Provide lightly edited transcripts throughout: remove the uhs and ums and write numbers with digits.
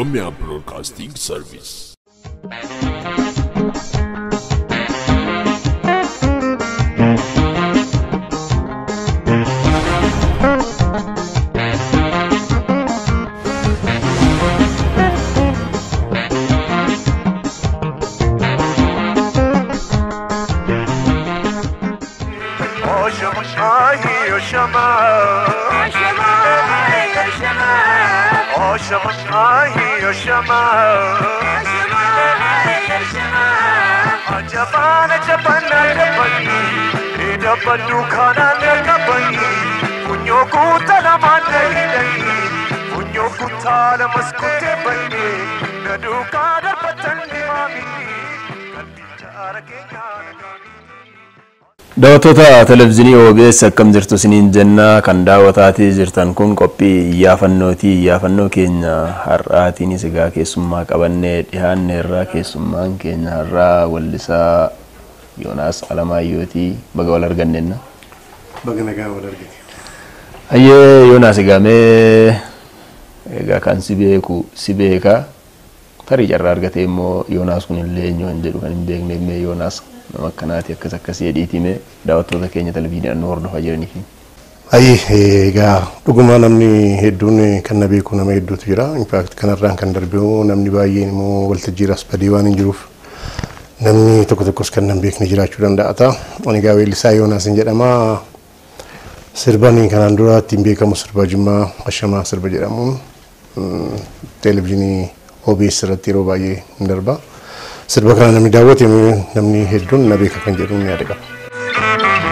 Oromia Broadcasting Service. Alamaayyoo Ajabana jabana jabani idabadu khana nagabani punyo kutala manayidani punyo kutala maskute bani nadu kadar patani mamini kalbi jara ke nagani Daawwattoota televezyiinii OBS akkam jirtu isiniin jenna kan daawwataatii jirtan kun qophii iyyaafannoo keenya har'aatiinis egaa keessummaa qabannee dhiyaanne irraa keessummaan keenya har'aa Wallisaa Yoonaas Alamaayyootii baga wal arganneena. Baga nagaa wal argite. Ayyee Yoonaas egaamee egaa kan si beeka tarii carraa argatee immoo Yoonaas kun illee eenyuun jedhu kan hin beekne mee Yoonaas nama akkanaati akkas edhiitime daawwattoota keenya televezyiiniidhaan hordofaa jiraniif. Egaa dhuguma namni hedduun kan na beeku nama hedduutu jira. In fact kanarraan kan darbeemoo namni baay'een immoo waltajjiirras badee waan hin jiruuf namni tokkos kan nan beekne jiraachuu danda'a ta'a. Ani egaa Wallisaa Yoonaas jedhama. Sirbaan kanaan dura ittiin beekamu sirba Jimmaa Ashamaa sirba jedhamuun televezyiinii OBS irratti yeroo baay'ee hin darba. Sirba kana namni daawwate namni hedduun na beeka kan jedhuun yaada qaba.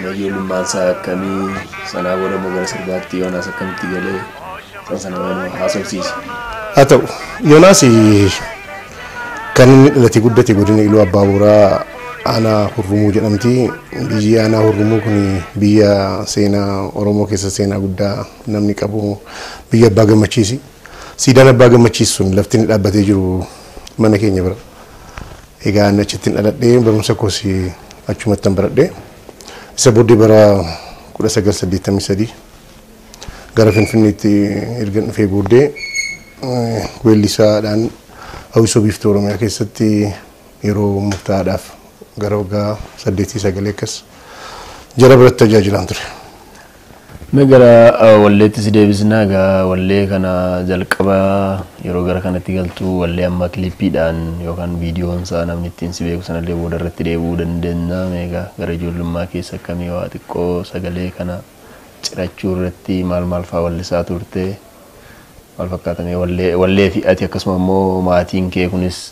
Nageelummaan isaa akkamii sanaa booda mogara sirbaatti Yoonaas akkamitti galee sana waan haasofsiise. Haa ta'u Yoonaas kan inni dhalate guddate godina Iluu Abbaa Booraa aanaa Hurrumuu jedhamti. Biyyi aanaa Hurrumuu kun biyya seenaa Oromoo keessa seenaa guddaa namni qabu biyya Abbaa Gammachiisi. Siidaan Abbaa Gammachiis sun lafti inni dhaabbatee jiru mana keenya bira. Egaa inni achitti dhaladhee barumsa koos achumatti baradhee. Isa booddee bara 1983 gara Finfinneetti erga dhufee booddee Wallisaadhaan hawwisoo biiftuu Oromiyaa keessatti yeroo murtaa'aadhaaf gara waggaa 8-9 akkas jara biratti tajaajilaan ture. Megara walleetti si deebisnaa egaa wallee kana jalqaba yeroo gara kanatti galtu wallee amma kilippiidhaan yookaan viidiyoon isaa namni ittiin si beeku sanallee booda irratti deebi'uu dandeenya. Meegaa gara ijoollummaa keessa akkamii waa xiqqoo sagalee kana cirachuu irratti maal fa'aa wallisaa turte maal fakkaatame wallee fi ati akkasuma immoo maatiin kee kunis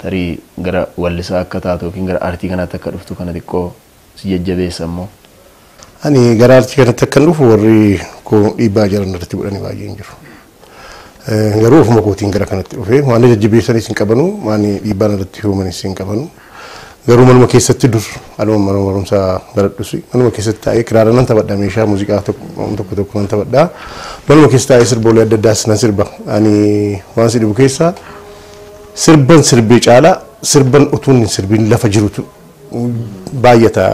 tarii gara wallisaa akka taatu yookiin gara aartii kanaatti akka dhuftu kana xiqqoo si jajjabeessa immoo. Ani gara aartii kanatti akka dhufu warri koo dhiibbaa jiran irratti godhanii baay'een jiru. Garuu ofuma kootiin gara kanatti dhufe waan jajjabeessanis hin qabanu waan dhiibbaan irratti uumanis hin qabanu. Garuu manuma keessatti dur aluma barumsaa baradhusi manuma keessatti taa'ee kiraara nan taphadha meeshaa muuziqaa tokko nan taphadha. Manuma keessa taa'ee sirboolee adda addaas nan sirba. Ani waan si dhibu keessaa sirban sirbee caalaa sirban utuun hin sirbiin lafa jirutu baay'ata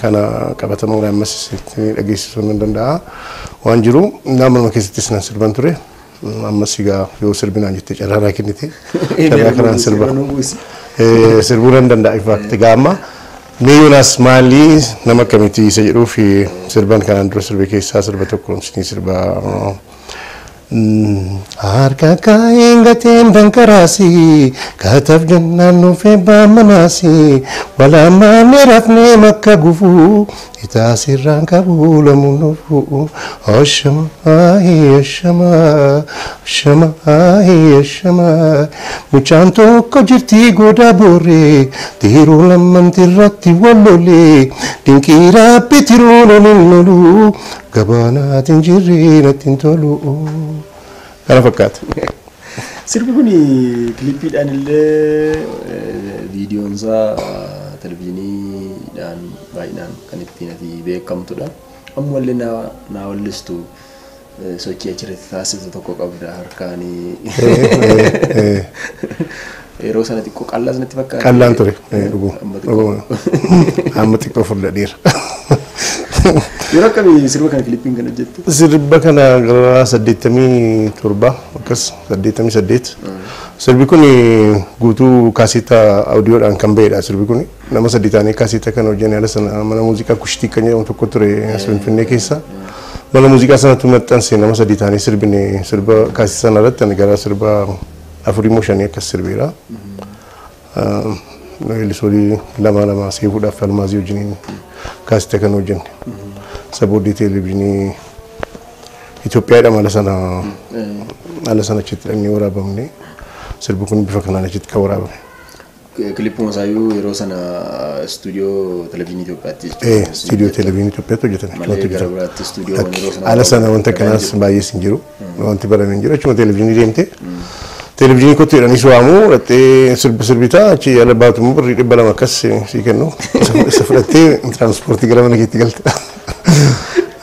kana qabatamoo ammas dhageessisuu nan danda'a waan jiru naannoo keessattis nan sirban ture ammas egaa yoo sirbinaan jettee carraa kennite carraa kanaan sirbuu nan danda'a ifaatti egaa amma mee Yoonaas maalii nama akkamitti isa jedhuuf sirban kanaan dura sirbe keessaa sirba tokko sirba harka kain gaten dangkarasi kataf jannan no fe bamanasi wala manirafne makka gufu ita sirran kabula munufu ashama muchanto ko jirti goda bore tiru lamman tirratti wallole dinkira pitiro nolu gabana tinjirina tintolu kana fakkaata. Sirbi kuni kilippiidhaan illee Viidiyoon isaa televezyiiniidhaan baay'inaan kan ittiin ati beekamtudha. Amma wallee naa wallistu sochii achirratti taasisu tokko qabda harkaanii. Yeroo sana xiqqoo qal'aa sanatti fakkaata. Qal'aan ture dhuguu. Amma xiqqoo furdadheera. Yeroo akkamii sirba kana kilippiin kan hojjette? Sirba kana gara 87 akkas 88. Sirbi kun guutuu kaasita audioodhaan kan ba'edha sirbi kun. Nama sadii taanee kaasita kan hojjenne ala sana mana muuziqaa kushtii kan jedhamu tokko ture as Finfinnee keessa. Mana muuziqaa sanatti maxxanse nama sadii taanee sirbine sirba kaasita sana irratti ani gara sirba 4 akkas sirbeera. Weellisoolii lama seefuudhaaf almaazii wajjiniin kaasita kan hojjenne. Sabooddii televezyiinii Itoophiyaadha ala sana achitti dhaqnee waraabamne. Sirbi kun bifa kanaan achitti kan waraabame. Kilippuun isaayyuu yeroo sana istuudiyoo televezyiinii Itoophiyaatti. Istuudiyoo televezyiinii Itoophiyaatti hojjetame. Malee gara biraatti istuudiyoon yeroo sana. Ala sana wanta kanaas baay'ees hin jiru. Wanti barame hin jiru. Achuma televezyiinii deemte. Televezyiinii kottu jedhanii waamu dhattee sirbitaa achi ala baatumu birrii 200 akkas sii kennu. Isa fudhattee tiraanspoortii gara mana keetti galte.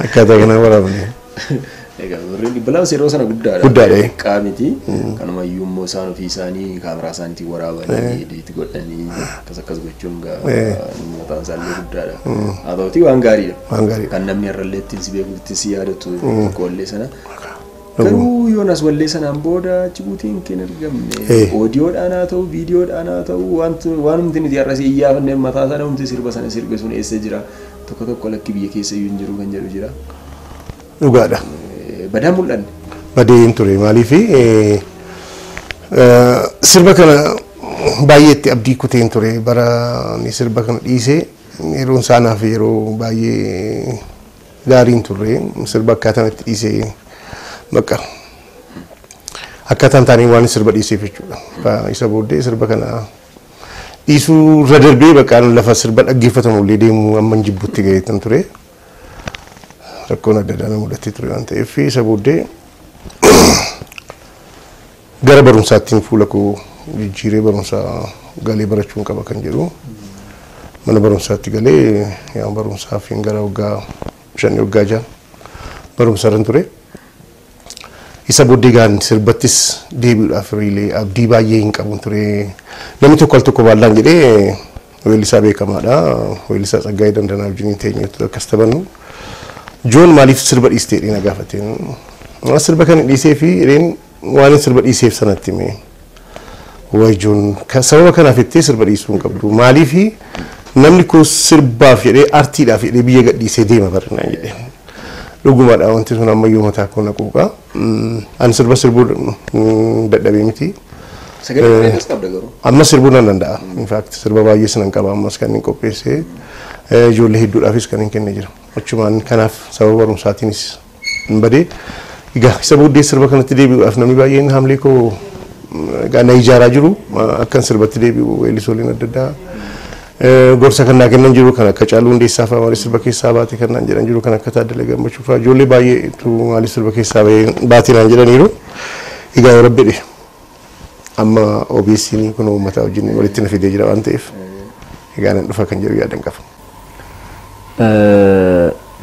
Akkaataa kanaan waraabame. Egaa birrii 200 yeroo sana guddaadha. Guddaadha. Qaamiti. Kanumayyuu immoo isaan ofii isaanii kaameraa isaaniitiin waraabanii ediit godhanii akkas gochuun mataan isaallee guddaadha. Haa ta'utii waan gaariidha. Waan gaariidha. Kan namni irrallee ittiin si beeku ittiin si yaadatu wallee sana. Garuu Yoonaas wallee sanaan booda Jibuutiin kan argamne oodiyoodhaan haa ta'u viidiyoodhaan haa ta'u waan humti nuti har'a si iyyaafanne mataa sana humti sirba sana sirbe sun eessa jira tokko lakki biyya keessa iyyuu hin jiru kan jedhu jira. Dhugaadha. Badaa mul'anne. Badee hin ture maaliif sirba kana baay'eetti abdii kuteen ture bara ni sirba kana dhiisee yeroon saanaaf yeroo baay'ee gaariin turre sirba akkaataan itti dhiisee bakka akkaataan taanii waan sirba dhiiseef jechuudha. Isa booddee sirba kana dhiisuu irra darbee bakka lafa sirba dhaggeeffatamu illee deemu amma jibbuutti ga'eetan ture. Rakkoon adda addaa mudatee ture waan ta'eef isa booddee gara barumsaattiin fuula koo jijjiiree barumsa galee barachuun qaba kan jedhu mana barumsaatti galee yaa barumsaaf gara waggaa 5 waggaa 6 barumsa irra ture. Isa booddee gaan sirbattis deebi'uudhaaf riilee abdii baay'ee hin qabu ture. Namni tokko al tokko baallaan jedhee weellisaa beekamaadha. Weellisaa Tsaggaayee Dandanaa wajjin teenyuutu akkas taphannu. Joon maaliif sirba dhiistee dheena gaafate. Sirba kan dhiisee fi waan sirba dhiiseef sanatti mee. Wayi Joon sababa kanaaf ittee sirba dhiisuu hin qabdu. Maaliif namni kun sirbaaf jedhee artiidhaaf jedhee biyya gadhiisee deema barinaan jedhee. Dhugumaadha wanti sun ammayyuu mataa koo naquuqa. Ani sirba sirbuu dadhabee miti. Sagalee bareedas qabda garuu. Amma sirbuu nan danda'a. In fact sirba baay'ee sinan qaba ammas kan hin qopheessee ijoollee hedduudhaafis kan hin kennee jira. Achumaan kanaaf sababa barumsaatiinis hin badee. Egaa isa booddee sirba kanatti deebi'uudhaaf namni baay'een haamlee koo na ijaaraa jiru akkan sirbatti deebi'u weellisooliin adda addaa. Gorsa kan naa kennan jiru kan akka Caaluu Hundeessaa fa'aa maaliif sirba keessaa baate kan naan jedhan jiru kan akka Taaddalee Gammachuu fa'aa ijoollee baay'eetu maaliif sirba keessaa baate naan jedhaniiru. Egaa yoo rabbi dhe amma OBS'n kun uummata wajjin walitti na fidee jira waan ta'eef egaa nan dhufa kan jedhu yaadan qaba.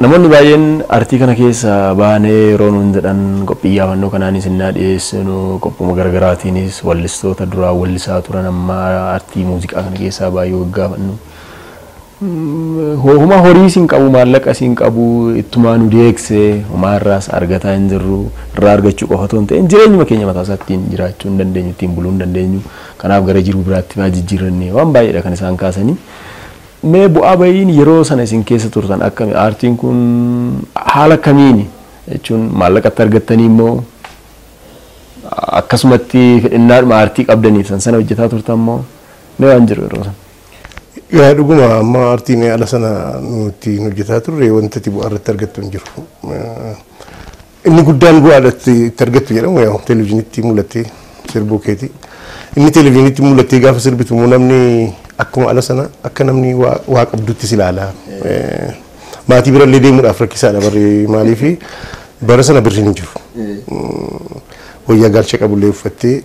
Namoonni baay'een artii kana keessa baanee yeroo nuun jedhan qophii yaafannoo kanaanis innaa dhiyeessinu qophuma garagaraatiinis wallistoota duraa wallisaa turan amma artii muuziqaa kana keessaa baay'ee waggaafannu. Homaa horii siin qabu maallaqa siin qabu ittumaa nu deeksee homaa irraas argataa hin jirru irraa argachuu qofa otoo hin ta'in jireenyuma keenya mataa isaattiin jiraachuu hin dandeenyu ittiin buluu hin dandeenyu kanaaf gara jiruu biraatti faa jijjiirranne waan baay'eedha kan isaan kaasanii. Mee bu'aa bayiin yeroo sana isin keessa turtan akkami aartiin kun haala kamiini jechuun maallaqatti argattanii immoo akkasumatti fedhinnaadhuma aartii qabdaniif sana hojjetaa turtan immoo mee waan jiru yeroo sana. Yaa dhuguma amma aartiin ala sana nuti hojjetaa turre wanta itti bu'aa irratti argattu hin jiru. Inni guddaan bu'aa irratti argattu jedhamu yaa televezyiiniitti mul'attee sirbuu keeti. Inni televezyiiniitti mul'attee gaafa sirbitu immoo namni akkuma ala sana akka namni waa qabdutti ilaala. Maatii birallee deemuudhaaf rakkisaadha barri maaliif bara sana birriin hin jiru. wayyaa galcha qabullee uffattee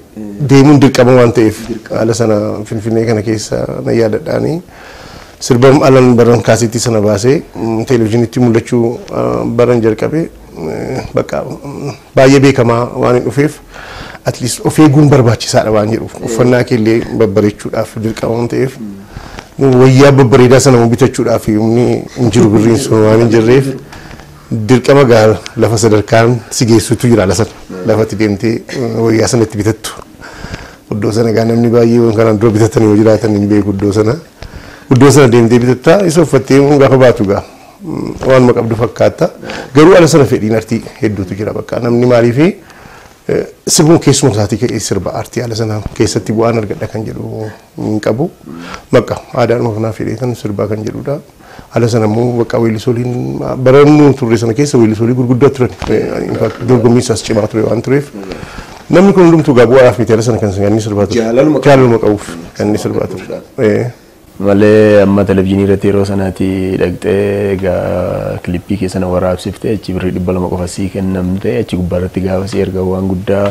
deemuun dirqama waan ta'eef haala sana Finfinnee kana keessa na yaadadhaanii sirba alan baran kaasitti sana baasee televezyiinitti mul'achuu baran jalqabe bakka baay'ee beekamaa waan hin dhufeef at least of eeguun barbaachisaadha waan jedhuuf uffannaa keellee babbareechuudhaaf dirqama waan ta'eef wayyaa babbareedaa sana bitachuudhaaf humni hin jiru birriin sun waan hin jirreef dirqama gaal lafa sadarkaan si geessutu jira lafatti deemtee wayyaa sanatti bitattu iddoo sana gaa namni baay'ee kanaan dura bitatanii yoo jiraatan hin beeku iddoo sana deemtee bitatta isa uffattee gaafa baatu gaa waan maqabdu fakkaata garuu ala sana fedhiin artii hedduutu jira bakka namni maaliifi sirbuun keessuma isaatii ka'ee sirba artii ala sana keessatti bu'aan argadha kan jedhu hin qabu bakka aadaan ofnaa fedhee kan sirbaa kan jedhudha. Ala sana immoo bakka weellisoliin barannu turre sana keessa weellisolii gurguddaa turan dorgommii isaas cimaa ture waan tureef namni kun hundumtuu gaa bu'aadhaaf miti ala sana kan inni sirbaa ture jaalaluma qabuuf kan inni sirbaa ture. Malee amma televezyiinii irratti yeroo sanaatti dhaqxee egaa kilippii keessa na waraabsiftee achi birrii 200 qofa sii kennamte achi gubbaa irratti gaafa si erga waan guddaa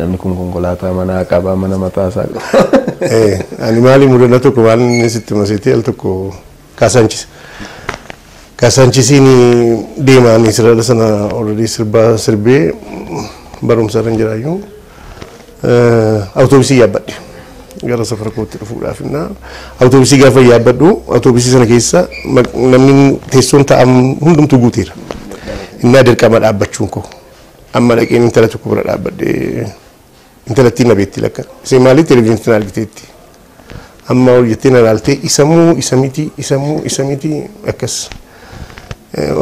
namni kun konkolaataa manaa qaba mana mataasaa qaba. Ani maali mudannaa tokko waan sitti maseetee al tokko Kaasaanchisiin deemaan Israa'el sana already sirbee barumsa irra jiraayyuu awutoobisii yaabbadhe gara safara kootti dhufuudhaaf awutoobisii gaafa yaabbadhu awutoobisii sana keessa namni teessoon taa'amu hundumtuu guuteera. Innaa dirqama dhaabbachuun koo amma dhaqeen intala tokko bira dhaabbadhe intalattiin na beetti lakka isee maaliif televezyiinitti na argiteetti amma ol jettee na ilaaltee isa miti akkas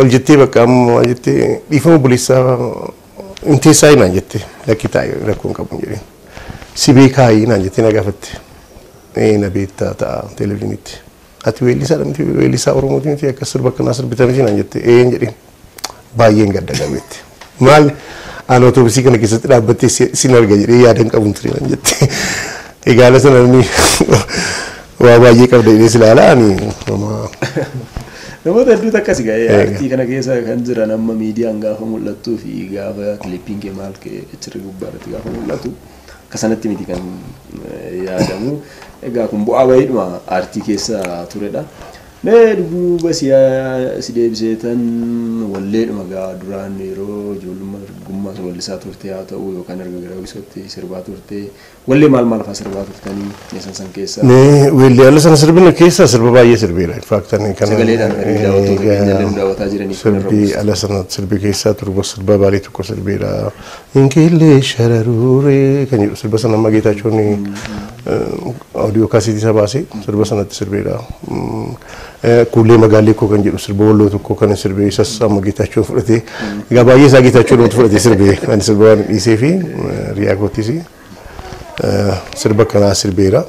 ol jettee bakka amma jettee dhiifama buleessaa inteessaa naan jettee lakki taa'e rakkoon qabu jedheen si beekaayii naan jettee na gaafatte na beektaa ta'a televezyiinitti ati weellisaadha miti weellisaa Oromooti miti akkas sirba akkanaa sirbita miti naan jettee jedheen baay'een gadda qabeetti maal aan awutoobisii kana keessatti dhaabbattee sin arga jedhee yaadan qabuun ture naan jettee egaa ala sana namni waa baay'ee qabda jedhee si ilaala ani namoota hedduutu akkasii ga'ee artii kana keessa kan jiran amma miidiyaan gaafa mul'attuu fi gaafa kilippiin kee maal kee achirra gubbaa irratti gaafa mul'atu akkasanatti miti kan yaadamu egaa kun bu'aa baay'eedhuma artii keessa turedha. Mee duuba si deebiseetan walleedhuma gaa duraan yeroo ijoollummaa dargaggummaa wallisaa turte haa ta'u yookaan erga gara wisootti sirbaa turte wallee maal fa'aa sirbaa turtanii meeshaan san keessa? Weellee ala sana sirbina keessa sirba baay'ee sirbeera. Faaktan kan sagaleedhaan daawwataa jiranii sirbi ala sana sirbi keessa turbo sirba baalee tokko sirbeera. Inkeellee shararuuree kan jedhu sirba sana amma Geetaachoon audio kaasitii isa baasee sirba sanatti sirbeera. Kuulee magaallee koo kan jedhu sirba walloo tokko kan sirbee isas amma Geetaachoon fudhatee egaa baay'ee isaa Geetaachoon fudhatee sirbee ani sirba waan dhiisee fi riyaa koottis sirba kanaa sirbeera.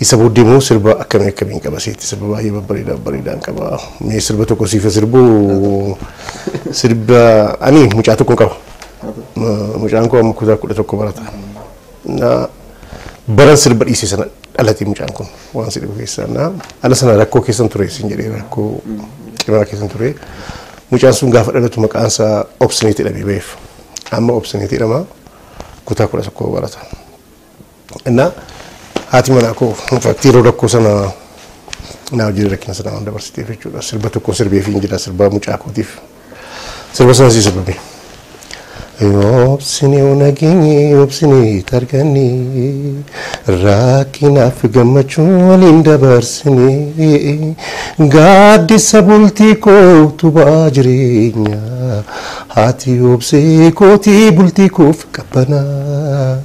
Isa booddee immoo sirba akkamiin qaba seetti sirba baay'ee babbareedaan qaba. Mee sirba tokko siifa sirbu sirba ani mucaa tokko qaba. Mucaan koo amma kutaa 11 barata. Baran sirba dhiisee sana dhalate mucaan kun waan sirbu keessaa ala sana rakkoo keessan ture sin jedhee rakkoo cimaa keessan ture. Mucaan sun gaafa dhalatu maqaan isaa obsineetii dhabee beef. Amma obsineetii dhama kutaa 11 barata. Innaa haati manaa koo faktii yeroo rakkoo sana naa hojii rakkina sana waan dabarsiteef jechuudha. Sirba tokko sirbeef hin jira sirba mucaa kootiif. Sirba sana sirbame. Obsine unagini obsine targani rakkinaaf gammachuu waliin dabarsine gaaddisa bultii koo tubaa jireenya haati obsee kootii bultii koof qabbanaa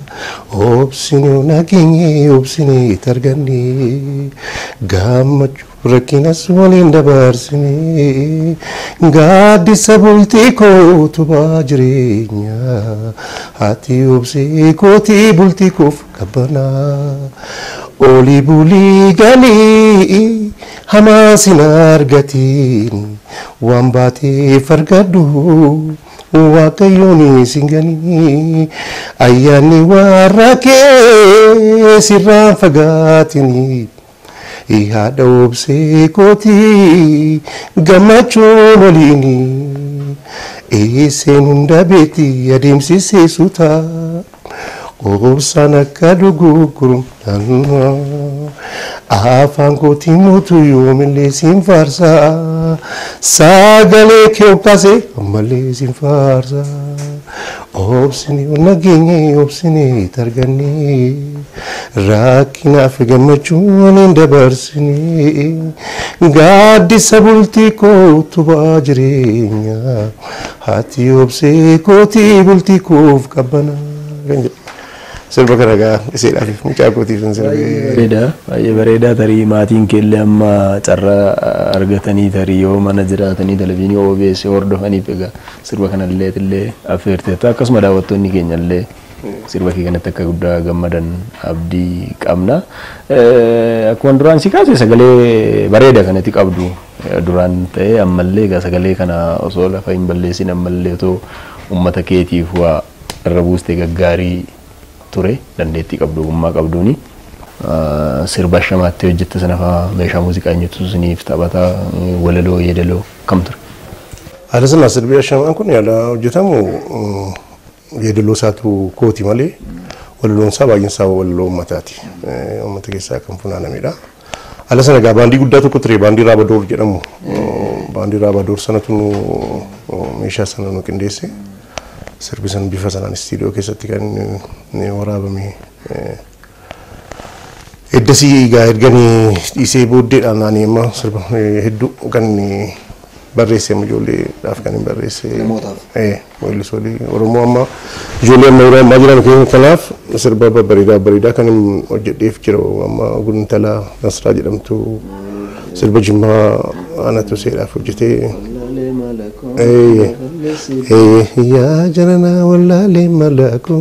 obsine unagini obsine targani gammachuu rakkinas waliin dabarsine gaaddisa bultii koo tubaa jireenya haati obsee kootii bultii koof qabbanaa olii bulii galii hamaa sin argatiin waan baateef argadhu waaqayyoon sin ganii ayyaanni warra kee sirraan fagaatini haadha obsee kootii gammachuun waliini eesseen hunda beeti adeemsisee suutaa obsaan akka dhugugurum afaan kootii muutu yoomillee siin faarsaa sagalee kee obkaasee ammallee siin faarsaa obsini nageenye obsini targannee rakkinaaf gammachuun hin dabarsine gaaddisa bultii kootu baa jireenya haati obsee kootii bultii koof qabbana. Sirba kana gaa iseedhaaf mucaa kootiif hin sirbe. Baay'ee bareedaa tarii maatiin keellee amma carraa argatanii tarii yoo mana jiraatanii televezyiinii OBS hordofaniif egaa sirba kanallee illee affeerteetta akkasuma daawwattoonni keenyallee sirba kee kanatti akka guddaa gammadan abdii qabna. Akkuma duraan si kaase sagalee bareeda kanatti qabdu duraan ta'ee ammallee egaa sagalee kana osoo lafa hin balleessin ammallee otoo uummata keetiif waa irra buustee gaggaarii ture dandeettii qabdu ogummaa qabduuni sirba Ashamaatti hojjette sana fa'aa meeshaa muuziqaa eenyutu isiniif taphata walaloo yeedaloo kam ture? Haala sanaa sirbi Ashamaan kun yaada hojjetamu yeedaloo isaatu kooti malee walaloon isaa baay'een isaa walaloo uummataati. Uummata keessaa kan funaanamedha. Haala sana egaa baandii guddaa tokko ture baandii Raabadoor jedhamu. Baandii Raabadoor sanatu meeshaa sana nu qindeesse. Sirbi san bifa sanaan istiidiyoo keessatti kan waraabame eddasii egaa erganii dhiisee booddeedhaan ani amma sirba hedduu kan barreesse ijoolleedhaaf kan hin barreesse weellisoolii Oromoo amma ijoollee amma yeroo ammaa jiran kanaaf sirba bareedaa kan hojjedheef jira amma Guntala Nasraa jedhamtu sirba Jimmaa anatu seedhaaf hojjetee ya jarana wallaalee malako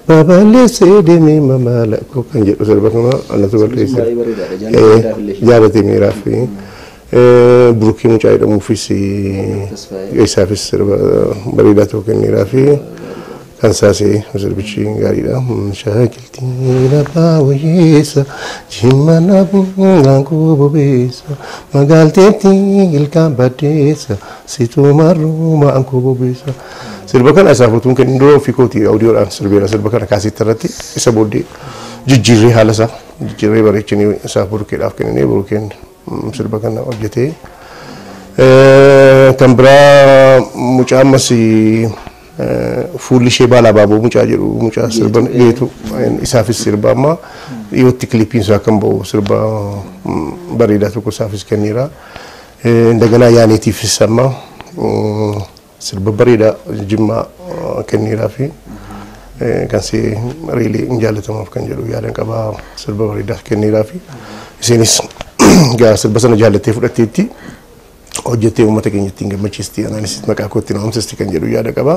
babaalee seedemee mamalako kan jedhu sirba kana anatu barreesse jaalatee miiraaf burukii mucaa jedhamuufis isaafis sirba bareedaa tokko kenneeraaf kan saasee sirbichi gaariidha. Shaakiltiin abbaa wayyeessa jimana bungaan kubobeessa magaalteetti ilkaan baddeessa situu marrumaan kubobeessa. Sirba kana isaaf utuun kennin dura ofii kooti audioodhaan sirbeera sirba kana kaasitti irratti isa booddee jijjiirree haala isaa jijjiirree bareechinii isaaf burukeedhaaf kennine burukeen sirba kana hojjetee kan biraa mucaa ammas fuulli ishee baala baaboo mucaa jedhu mucaa sirba geetu isaafis sirba amma dhiyootti kilipiin isaa kan ba'u sirba bareedaa tokko isaafis kenneera. Daganaa yaaneetiifis amma sirba bareedaa Jimmaa kenneeraa fi kan see reelee hin jaallatamaaf kan jedhu yaadan qabaa sirba bareedaa kenneeraa fi isinis gaa sirba sana jaallattee fudhatteetti hojjettee uummata keenya ittiin gammachiisti anaanis maqaa kootti naamsisti kan jedhu yaada qaba.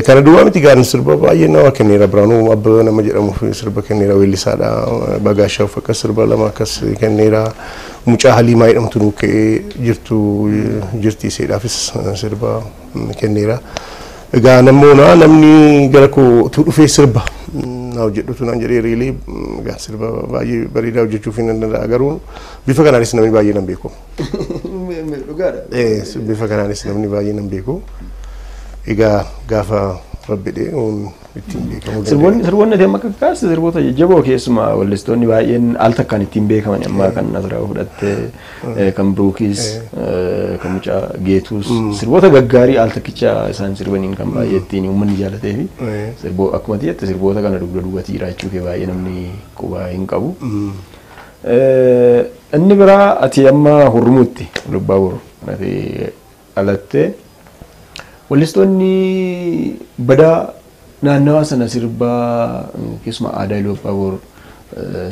Kana duwwaa miti gaan sirba baay'ee nama kenneera Biraanuu Abbabaa nama jedhamuuf sirba kenneera weellisaadha. Bagaashaaf akkas sirba lama akkas kenneera. Mucaa Haliimaa jedhamtu nu ka'ee jirti iseedhaafis sirba kenneera. Egaa namni gara kootu dhufee sirba naa hojjedhutu naan jedhee reelee egaa sirba baay'ee bareedaa hojjechuuf hin danda'a garuu bifa kanaanis namni baay'ee nan beeku. Bifa kanaanis namni baay'ee nan beeku. Egaa gaafa rabbidee ittiin beekamu. Sirboonni ati amma kakkaasti sirboota jajjaboo keessumaa weellistoonni baay'een al takkaan ittiin beekaman amma kan Nasraa fudhatte kan Biruukis kan mucaa Geetuus sirboota gaggaarii al takkicha isaan sirbaniin kan baay'ee ittiin uummanni jaallatee fi sirboo akkuma jette sirboota kana dugda duubatti jiraachuu kee baay'ee namni quba hin qabu. Inni biraa ati amma Hurmuutti Lubbaa Boru kanatti alattee weellistoonni badaa naannawaa sana sirbaa keessumaa aadaa Lubbaa Boru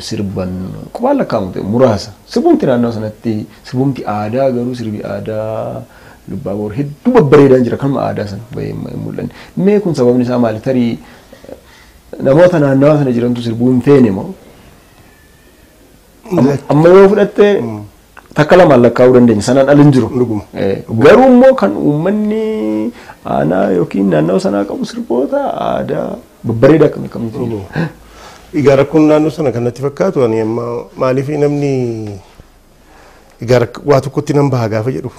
sirban qubaan lakkaa'amu ta'e muraasa sirbumti naannawaa sanatti sirbumti aadaa garuu sirbi aadaa Lubbaa Boru hedduu babbareedaan jira kanuma aadaa sana bahee mul'anne. Mee kun sababni isaa maali? Tarii namoota naannawaa sana jirantu sirbuu hin feene moo? Amma yoo fudhatte takka lama lakkaa'uu dandeenya sanaan ala hin jiru. Garuu immoo kan uummanni aanaa yookiin naannoo sanaa qabu sirboota aadaa babbareedaa akkamitti? Egaa rakkoon naannoo sana kan natti fakkaatu ani amma maaliif namni egaa waa tokkotti nan baha gaafa jedhu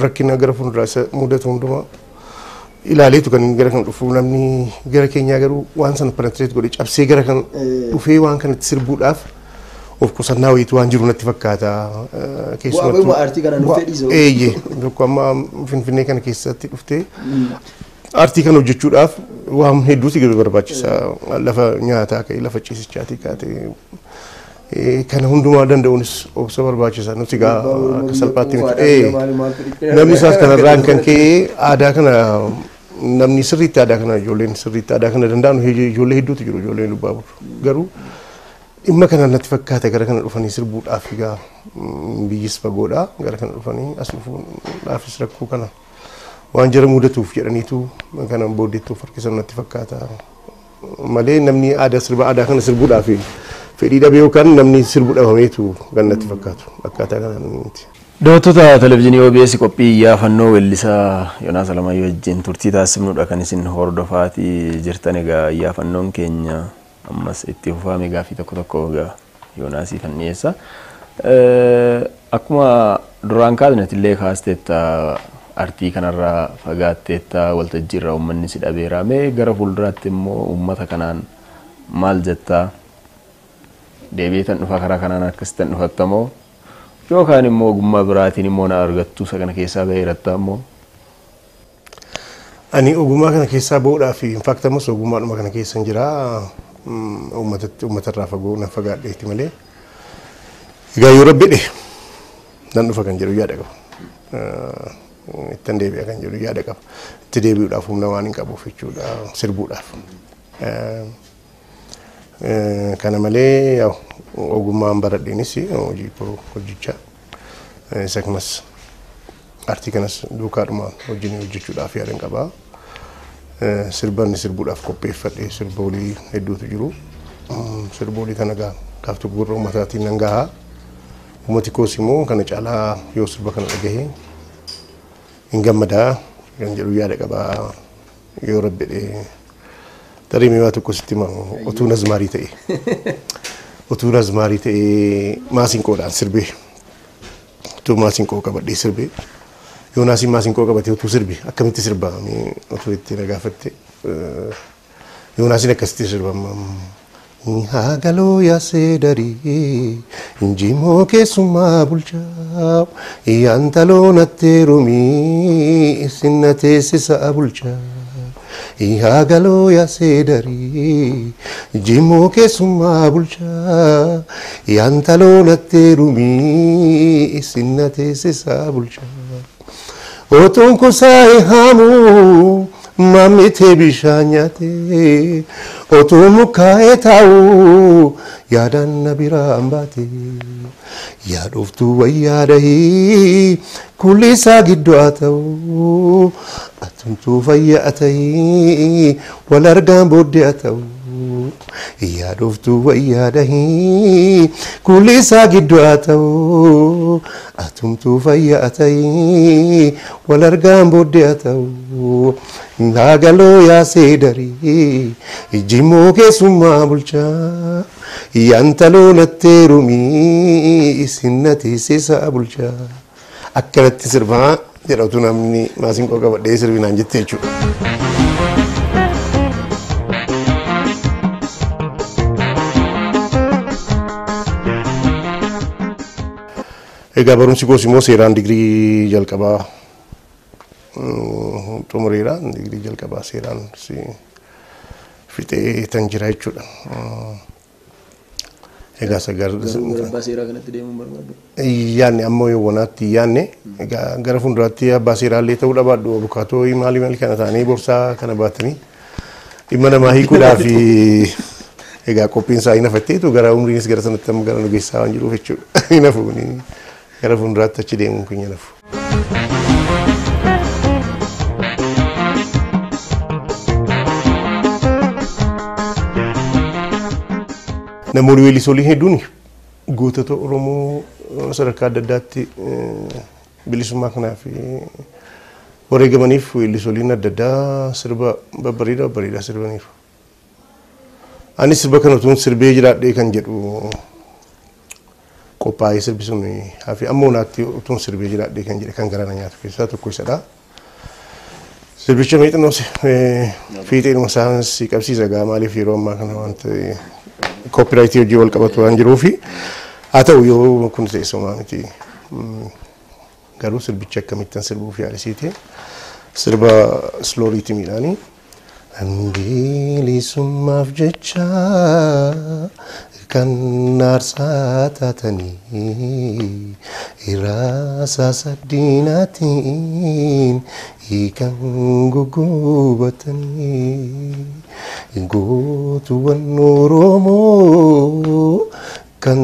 rakkina gara fuulduraa isa mudatu hundumaa ilaaleetu kan gara kan dhufu namni gara keenyaa garuu waan sana penetrate godhe cabsee gara kan dhufee waan kanatti sirbuudhaaf of qusannaa wayiitu waan jiru natti fakkaata. Keessumattuu aartii kana dhuftee dhiisoo. Eeyyee tokko amma Finfinnee kana keessatti dhuftee aartii kana hojjechuudhaaf waan hedduuti barbaachisa. Lafa nyaataa ka'ee lafa ciisichaatii kaatee kana hundumaa danda'uunis obsa barbaachisa. Nuti gaa akka salphaatti namni isaas kanarraan kan ka'ee aadaa kana namni sirriitti aadaa kana ijoolleen sirriitti aadaa kana danda'an ijoollee hedduutu jiru ijoolleen Lubbaa garuu dhimma kana natti fakkaata gara kana dhufanii sirbuudhaaf egaa biyyis fagoodha gara kana dhufanii as dhufuudhaafis rakkoo kana waan jara mudatuuf jedhaniitu kana booddeettuuf harkisan natti fakkaata malee namni aadaa kana sirbuudhaaf fedhii dhabee yookaan namni sirbu dhabameetu kan natti fakkaatu akkaataa kanaan miti. Daawwattoota televezyiinii OBS qophii yaafannoo weellisaa Yoonaas Alamaayyoo wajjin turtii taasifnudha kan isin hordofaatii jirtan egaa yaafannoon keenya ammas itti fufame gaafii tokko egaa Yoonaasii kan dhiyeessa. Akkuma duraan kaasnetti illee kaasteetta artii kanarraa fagaatteetta waltajjiirra uummanni si dhabeera mee gara fuulduraatti immoo uummata kanaan maal jettaa deebiitan dhufa karaa kanaan akkasitti dhufattamoo yookaan immoo ogummaa biraatiin immoo na argattu isa kana keessaa baheeratta immoo ani ogummaa kana keessaa bahuudhaaf in fact ammas ogummaadhuma kana keessan jira uummatarraa fagoo na fagaadheeti malee egaa yoo rabbi jedhe nan dhufa kan jedhu yaada qaba ittan deebi'a kan jedhu yaada qaba itti deebi'uudhaaf humna waan hin qabuuf jechuudha sirbuudhaaf kana malee ogummaan baradheenis hojii hojjechaa isa kanas aartii kanas duukaadhumaan hojjechuudhaaf yaadan qabaa. Sirbanni sirbuudhaaf qopheeffadhee sirboolii hedduutu jiru. Sirboolii kana gaaftu gurra uummataatiin nan gahaa. Uummati koos immoo kana caalaa yoo sirba kana dhagahee hin gammadaa kan jedhu yaada qabaa yoo rabbi jedhee tarii mi'aa tokko sitti himamu utuu nazmaarii ta'ee maasinqoodhaan sirbee utuu maasinqoo qabadhee sirbee Yoonaasiin maasinqoo qabatee utuu sirbi akkamitti sirbaa utuu itti na gaafatte Yoonaasiin akkasitti sirbama. Hagaloo yaasee darii injimoo keessummaa bulchaa yaantaloo nattee rumii sinna teessisa bulchaa. Hagaloo yaasee darii injimoo keessummaa bulchaa yaantaloo nattee rumii sinna teessisa bulchaa. Otuun kusaa'e haamuu mammitee bishaan nyaatee otuu mukaa'ee taa'uu yaadaan na biraan baate yaadoftuu wayyaa dahii kulli isaa gidduu haa ta'u atumtuu fayyaa ta'ii wal argaan booddee haa ta'u yaadoftuu wayyaa dahii kulli isaa gidduu haa ta'u atumtuu fayyaa ta'ii wal argaan booddee haa ta'u. Hagaloo yaasee darii injimoo keessummaa bulchaa yaantaloo nattee rumii sinna teessisa bulchaa. Akkanatti sirbaa jedhatu namni maasinqoo qabadhee sirbinaan jette jechuudha. Egaa barumsi koos immoo seeraan digirii jalqabaa xumureera digirii jalqabaa seeraan fixee tan jira jechuudha. Egaa sagar abbaa seeraa kanatti deemuun barbaadu. Yaanne ammoo yoo wanaatti yaanne egaa gara fuulduraatti abbaa seeraallee ta'uu dhabaadhu abukaatoo maali kana ta'anii borsaa kana baatanii dhimma namaa hiikuudhaaf egaa qophiin isaa hin hafatteetu gara umriinis gara sanatti amma gara nu geessaa waan jiruuf jechuudha. Hin hafu gara fuulduraatti achi deemuun keenya nafu. Namoonni weellisoolii hedduun gootota Oromoo sadarkaa adda addaatti bilisummaa kanaaf wareegamaniif weellisooliin adda addaa sirba babbareedaa sirbaniiru. Anis sirba kana utuun sirbee jiraadhee kan jedhu qophaa'ee sirbi sun hafi ammoo naatti utuun sirbee jiraadhee kan jedhe kan garana nyaatu keessaa tokko isadha. Sirbicha miixannoo fiixeen isaa si qabsiisa gaa maaliif yeroo ammaa kana wanta koopiraayitii hojii wal qabatu waan jiruufi haa ta'u yoo kun ta'e somaa miti. Garuu sirbicha akkamittan sirbuuf yaalisiite sirba slooriitii miidhaanii. Bilisummaaf jecha kan aarsaa taatanii iraasaa diinaatiin kan gugubatanii gootuwwan Oromoo kan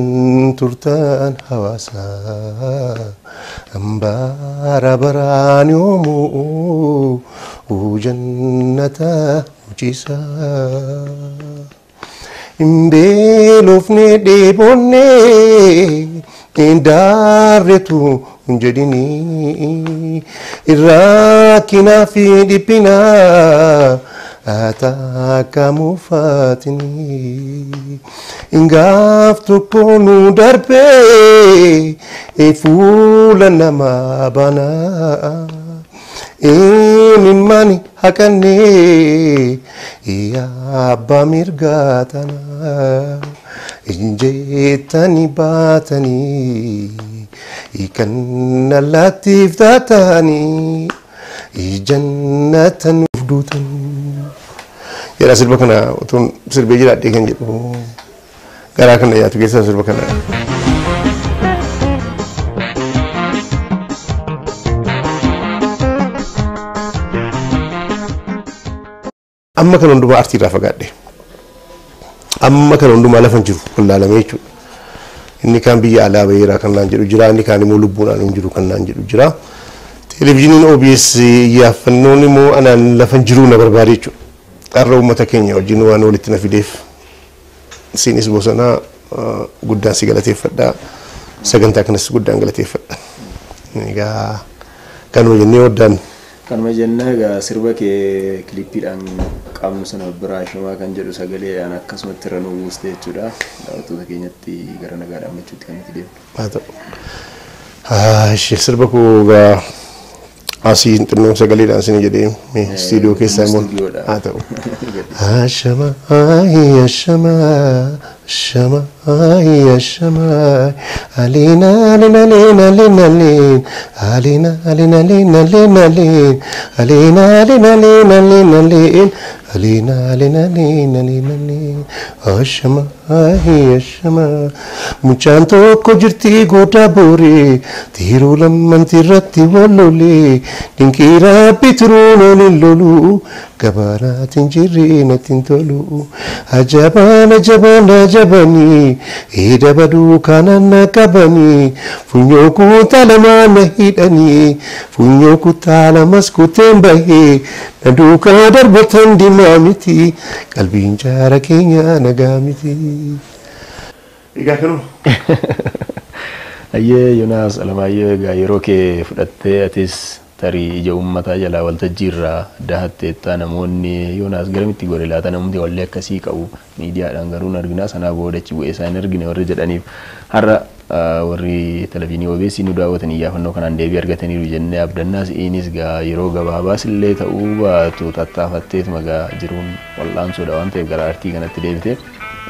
turtan hawaasaa bara baraan yoomuu jannata ucisa imbeelofne dheebonne indarretu jedhini irraakina fi dhiphina atakamufatini ingaaf tokko nu darbe fuula nama banaa min mani hakane ya abba mirgatana injetani batani ikan latif tatani jannatan ufdutan ya sirba kana utun sirbe jiraadhe kan jedhu garaa kana yaatu keessa sirba kana amma kan hunduma artii irraa fagaadhe amma kan hunduma lafan jiru wallaalamee jechuudha. Inni kaan biyya alaa baheeraa kan naan jedhu jira, inni kaan immoo lubbuudhaan hin jiru kan naan jedhu jira. Televezyiiniin OBS yaaffannoon immoo anaan lafan jiruu na barbaade jechuudha. Qarra uummata keenya wajjin waan walitti na fideef isinis bosonaa guddaan si galateeffadha. Sagantaa kanas guddaan galateeffadha. Egaa kanuma jennee waddaan kanuma jennaa egaa sirba kee kiliippiidhaan qaamnu sana biraa Ashamaa kan jedhu sagaleedhaan akkasumatti irra nu buuste jechuudha. Daawwattoota keenyatti gara nagaa dhaammachuutti kan nuti deemnu. Haa ta'u. Sirba koo egaa asii xinnoo sagaleedhaan isin jedhee istiidiyoo keessaa immoo haa ta'u. Ashamaa Ashamaa Ashamaa Ashamaa Alina Alina Alina Alina Alina Alina Alina Alina Alina Alina Alina Alina Alina Alina Alina Alina Alina Ashamaa Ashamaa mucaan tokko jirti goda booree tiruu lammanti irratti wallolee dinqii rabbi turuun olin loluu gabaanaatiin jirri nattiin tolu ajabaan ajabaan ajabanii eda baduu kanan qabanii funyoo kutaa lamaan na hidhanii funyoo kutaa lamas kuteen bahee na duukaa darbatan dimaa miti qalbiin jaara keenya nagaa miti. Egaa kanuma. Ayyee Yoonaas Alamaayyoo egaa yeroo kee fudhattee atis tarii ija uummataa jalaa waltajjii irraa dahatteetta namoonni Yoonaas garamitti godhe laata namni wallee akkasii qabu miidiyaadhaan garuu arginaa sanaa boodachi bu'ee isaan argine warri jedhaniif har'a warri televezyiinii OBS nu daawwatan iyyaafannoo kanaan deebii argataniiru jennee abdannaas inis gaa yeroo gabaabaas illee ta'uu baatu tattaafatteet magaa jiruun wal'aansoodha waan ta'eef gara artii kanatti deebite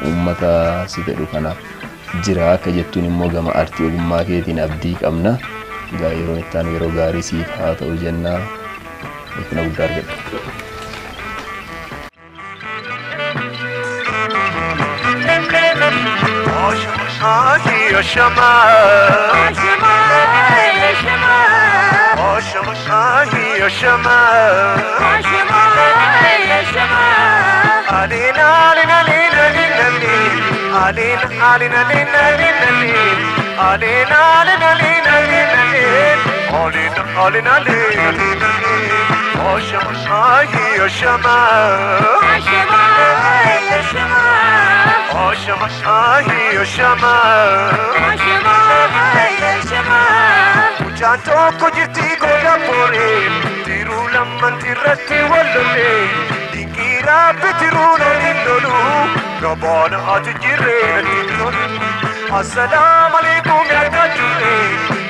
uummata si fedhu kana jira akka jettuun immoo gama artii ogummaa keetiin abdii qabna. Gaa yeroo itti aanu yeroo gaarii siif haa ta'u jennaa ulfina guddaa argadha. Mucaan tokko jirti goda booree tiruu lammanti irratti wallolee dinqii rabbi tiruun olin loluu gabaana ati jirree natti tolu. Assalaamu alaikum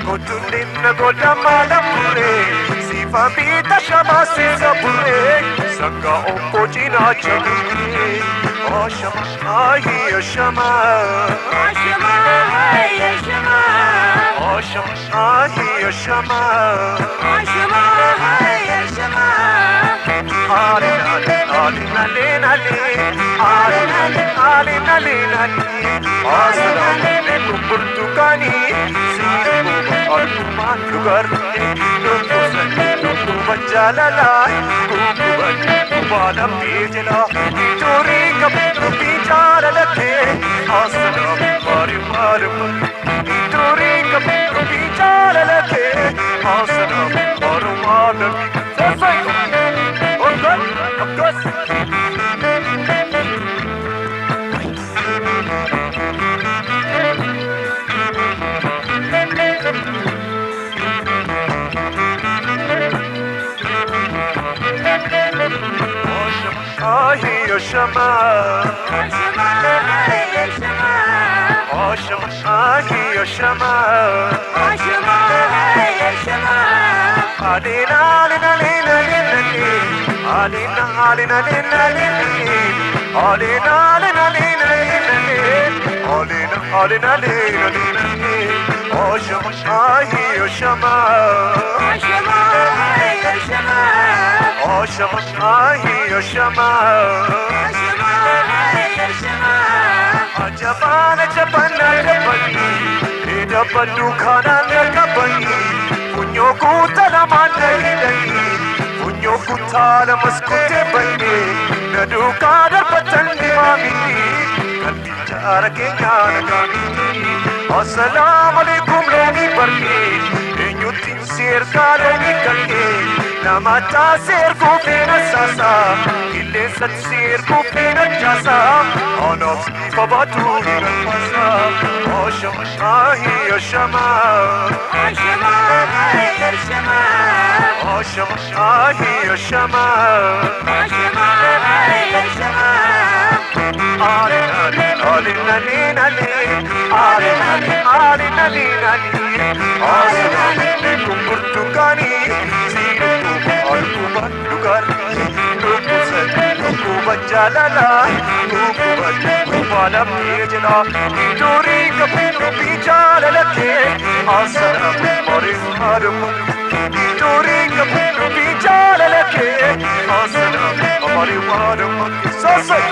Kotunina goda malamure Sifa bita shama sisa pure Sanga oppo jina chani Ashama ahi ashama Ashama ahi ashama Ashama ahi ashama Ashama ahi ashama Ale ale ale ale ale Ale ale ale ale ale Asalamu alaikum Burtukani Alkuman lugar Nuku banjalala Nuku balam bijla Chori kabru bijala lakhe Asalamu marim marim Chori kabru bijala lakhe Asalamu marim marim Sasai Of course Ashama Ashama Ashama Ashama Ashama Ashama Ashama Alina alina alina alina Alina alina alina alina Alina alina alina alina Alina alina alina Ashama Ashama Ashama Ashama Ashama Ashama Ajabana jabana jabani Eda padu khana nakabani Punyo kutala manai Punyo kutala maskute bani Nadu kadar patandi mami Kalbi jara ke jana gani Assalamu alaikum logi barni Enyutin sir kalogi kalke Namata sir ko pena sasa Ille sat sir ko pena jasa Anof babatu nirmasa Ashama ahi ashama Ashama ahi ashama Ashama ahi ashama Ashama ahi ashama Ale ale ale ale ale Ale ale ale ale ale Assalamu alaikum Burtukani Alkuman lugar Nuku banjalala Nuku balam bijla Duri kabru bijala lakhe Asalamu marim marim Duri kabru bijala lakhe Asalamu marim marim Sasai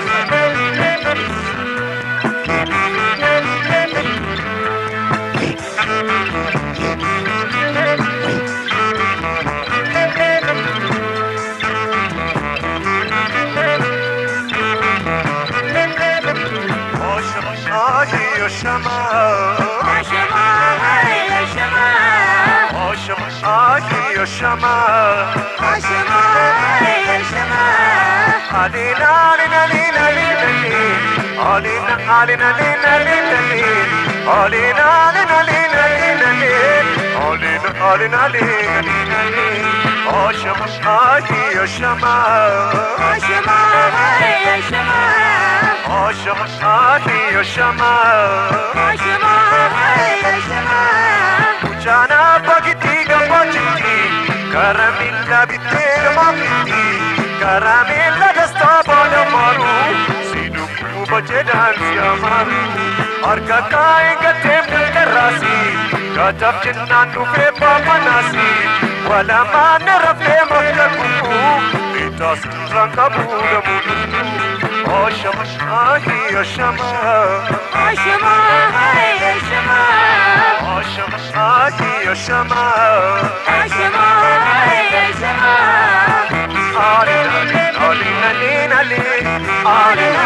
Ashama Ashama Ashama Ashama Ashama Ashama Ashama Alina alina alina alina Alina alina alina alina Alina alina alina alina Alina alina alina Ashama Ashama Ashama Ashama Ashama Ashama Ashama Ashama Uchana bagiti gambachiti Karamilla bitera mamiti Karamilla dasta bala maru Siduku bache dansi amaru Arka kai gatem karasi Gatab jinnan nufe papanasi Wala man rafe makakuku Itas rankabula mulu Ashama ahi ashama Ashama ahi ashama Ashama ahi ashama Ashama ahi ashama Alina alina alina alina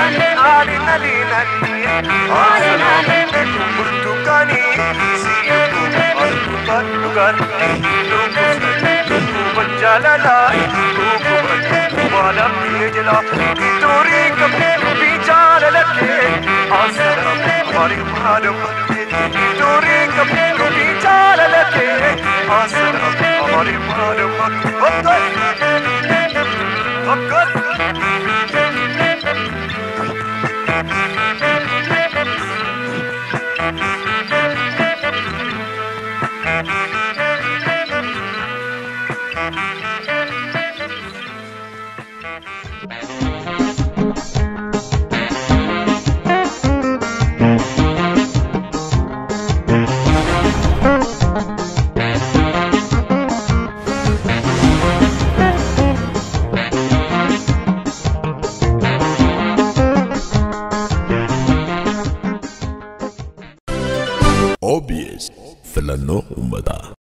alina alina Assalamu alaikum Burtukani Siyaku alkuman lugar Nuku banjalala Nuku balam bijla Duri kabru bijala lakhe Asalamu marim marim Duri kabru bijala lakhe Asalamu marim marim Fakat OBS filannoo uummataa.